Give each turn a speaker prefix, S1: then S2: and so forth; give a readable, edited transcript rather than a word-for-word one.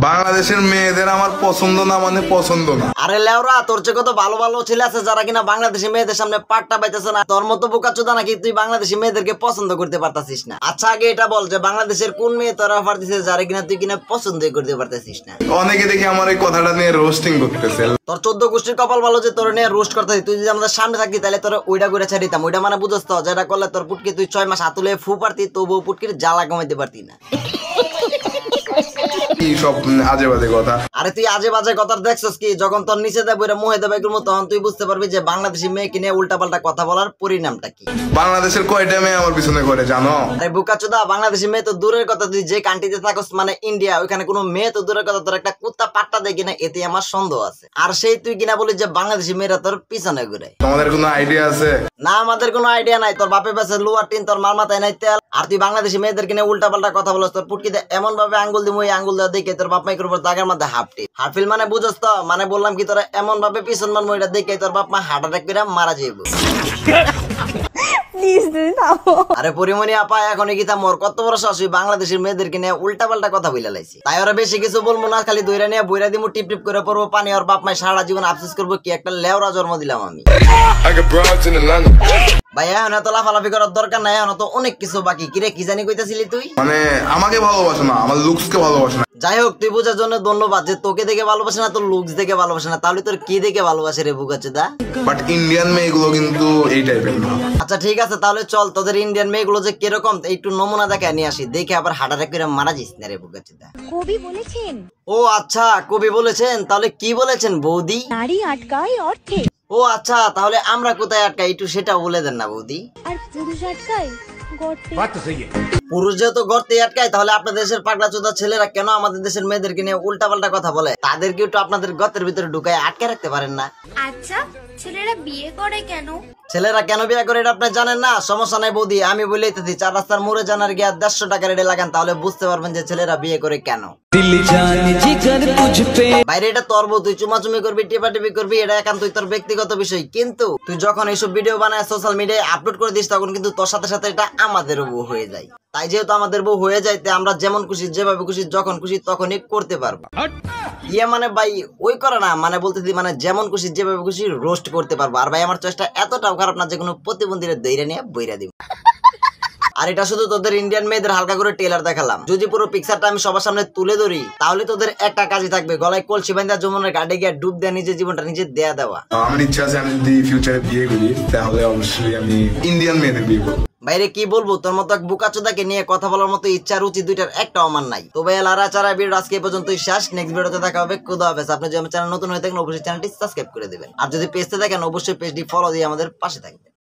S1: বাংলাদেশের মেয়েদের আমার পছন্দ না মানে পছন্দ না।
S2: আরে লেওরা, তোর চেয়ে কত ভালো ভালো ছেলে আছে যারা কিনা বাংলাদেশি মেয়েদের সামনে পাট্টা পাইতেছে না। তোর মতো বোকাচোদা নাকি তুই বাংলাদেশি মেয়েদেরকে পছন্দ করতে পারতাছিস না? আচ্ছা আগে এটা বল যে বাংলাদেশের কোন মেয়ে তোর অফার দিছে যারা কিনা তুই কিনা পছন্দই করতে পারতাছিস না?
S1: অনেকে দেখি আমার এই কথাটা নিয়ে রোস্টিং করতেছে।
S2: তোর 14 গোষ্ঠীর কপাল ভালো যে তোর নিয়ে রোস্ট করতেছিস। তুই যদি আমাদের সামনে থাকতি তাহলে তোর ওইটা করে ছাড়িতাম। ওইটা মানে বুঝছ তো, যেটা করলে তোর পুটকি তুই 6 মাস হাতুলে ফু পারতি, তবুও পুটকির জ্বালা কমাইতে পারতি না।
S1: কি সব আজে বাজে কথা।
S2: আরে তুই আজে বাজে কথা দেখছস কি? যখন তোর নিচে দেব ওইটা মুহে দেবে এগুলো, তখন তুই বুঝতে পারবি যে বাংলাদেশি মেয়ে কিনে উল্টা পাল্টা কথা বলার পরিণামটা কি।
S1: বাংলাদেশের কয়টা মেয়ে আমার পিছনে করে জানো?
S2: আরে বোকাচোদা, বাংলাদেশি মেয়ে তো দূরের কথা, তুই যে কান্ট্রিতে থাকস মানে ইন্ডিয়া, ওইখানে কোনো মেয়ে তো দূরের কথা, তোর একটা কুত্তা পাট্টা দেয় কিনা এতে আমার সন্দেহ আছে। আর সেই তুই কিনা বলিস যে বাংলাদেশি মেয়েরা তোর পিছনে ঘুরে।
S1: তোমাদের কোনো আইডিয়া আছে?
S2: না, আমাদের কোনো আইডিয়া নাই। তোর বাপের পাশে লোয়ার টিন, তোর মার মাথায় নাই তেল। আর তুই বাংলাদেশি মেয়েদের কিনে উল্টা পাল্টা কথা বলছ। তোর পুটকিতে এমন ভাবে আঙ্গুল দিমু, এই আঙ্গুল দেওয়া দেখে তোর বাপ মাইকের উপর দাগের মধ্যে হাফটি হাফিল মানে বুঝছ তো? মানে বললাম কি তোরা এমন ভাবে পিছন মারমু, এটা দেখে তোর বাপ মা হার্ট অ্যাটাক করে মারা যাইবো। আরে পরিমণি আপা, এখন কি তা মোর কত বড় শাশুড়ি বাংলাদেশের মেয়েদেরকে নিয়ে উল্টা পাল্টা কথা বলে লাইছি। তাই ওরা বেশি কিছু বলবো না, খালি দইরা নিয়ে বইরা দিমু, টিপ টিপ করে পড়বো পানি। আর বাপ মাই সারা জীবন আফসোস করবো কি একটা লেওরা জন্ম দিলাম আমি। ভাই এখন এত লাফালাফি করার দরকার নাই, এখন তো অনেক কিছু বাকি। কিরে কি জানি কইতাছিলি তুই?
S1: মানে আমাকে ভালোবাসো না, আমার লুকসকে ভালোবাসো না।
S2: যাই হোক, তুই বোঝার জন্য ধন্যবাদ যে তোকে দেখে ভালোবাসে না, তোর লুকস দেখে ভালোবাসে না। তাহলে তোর কি দেখে ভালোবাসে রে বুকাচোদা?
S1: বাট ইন্ডিয়ান মেয়েগুলো কিন্তু এই টাইপের না।
S2: আচ্ছা ঠিক আছে, তাহলে চল তোদের ইন্ডিয়ান মেয়েগুলো যে কিরকম একটু নমুনা দেখে নিয়ে আসি, দেখে আবার হার্ট অ্যাটাক করে মারা যাস না রে বুকাচোদা।
S3: কবি বলেছেন।
S2: ও আচ্ছা, কবি বলেছেন। তাহলে কি বলেছেন বৌদি?
S3: নারী আটকায় অর্থে।
S2: ও আচ্ছা, তাহলে আমরা কোথায় আটকাই একটু সেটা বলে দেন না বৌদি।
S3: আর পুরুষ আটকায় গর্তে।
S2: পুরুষ যেহেতু গর্তে আটকায়, তাহলে আপনাদের দেশের পাগলা চোদা ছেলেরা কেন আমাদের দেশের মেয়েদেরকে নিয়ে উল্টা পাল্টা কথা বলে? তাদেরকে একটু আপনাদের গর্তের ভিতরে ঢুকায় আটকে রাখতে পারেন না?
S4: আচ্ছা, ছেলেরা বিয়ে করে কেন?
S2: ছেলেরা কেন বিয়ে করে এটা আপনি জানেন না? সমস্যা নাই বৌদি, আমি বলেই তো 4 রাস্তার মোড়ে জানার গিয়া 150 টাকা রেডে লাগান, তাহলে বুঝতে পারবেন যে ছেলেরা বিয়ে করে কেন। বাইরে এটা তোর বউ, তুই চুমাচুমি করবি, টিপাটিপি করবি, এটা একান্তই তোর ব্যক্তিগত বিষয়। কিন্তু তুই যখন এইসব ভিডিও বানায় সোশ্যাল মিডিয়ায় আপলোড করে দিস, তখন কিন্তু তোর সাথে সাথে এটা আমাদেরও বউ হয়ে যায়। তাই যেহেতু আমাদের বউ হয়ে যাইতে আমরা যেমন খুশি, যেভাবে খুশি, যখন খুশি তখনই করতে পারবো। ইয়ে মানে ভাই ওই করে না, মানে বলতেছি মানে যেমন খুশি যেভাবে খুশি রোস্ট করতে পারবো। আর ভাই আমার চেষ্টা এতটাও খারাপ না যে কোনো প্রতিবন্ধীর দইরা নিয়ে বইরা দিব। আর এটা শুধু তোদের ইন্ডিয়ান মেয়েদের হালকা করে টেলার দেখালাম। যদি পুরো পিকচারটা আমি সবার সামনে তুলে ধরি, তাহলে তোদের একটা কাজই থাকবে, গলায় কলসি বাঁধা যমুনার ঘাটে গিয়ে ডুব দেওয়া, নিজের জীবনটা নিজে দেয়া দেওয়া।
S1: আমার ইচ্ছা আছে আমি যদি ফিউচারে বিয়ে করি তাহলে অবশ্যই আমি ইন্ডিয়ান মেয়েদের বিয়ে করবো।
S2: বাইরে কি বলবো, তোর মতো এক বুকাচোদাকে নিয়ে কথা বলার মতো ইচ্ছা রুচি দুইটার একটা আমার নাই। তো ভাই লারা চারা ভিডিও আজকে এই পর্যন্তই শেষ। নেক্সট ভিডিওতে দেখা হবে। খুদা হাফেজ। আপনি যদি আমার চ্যানেল নতুন হয়ে থাকেন অবশ্যই চ্যানেলটি সাবস্ক্রাইব করে দিবেন। আর যদি পেজতে দেখেন অবশ্যই পেজটি ফলো দিয়ে আমাদের পাশে থাকবেন।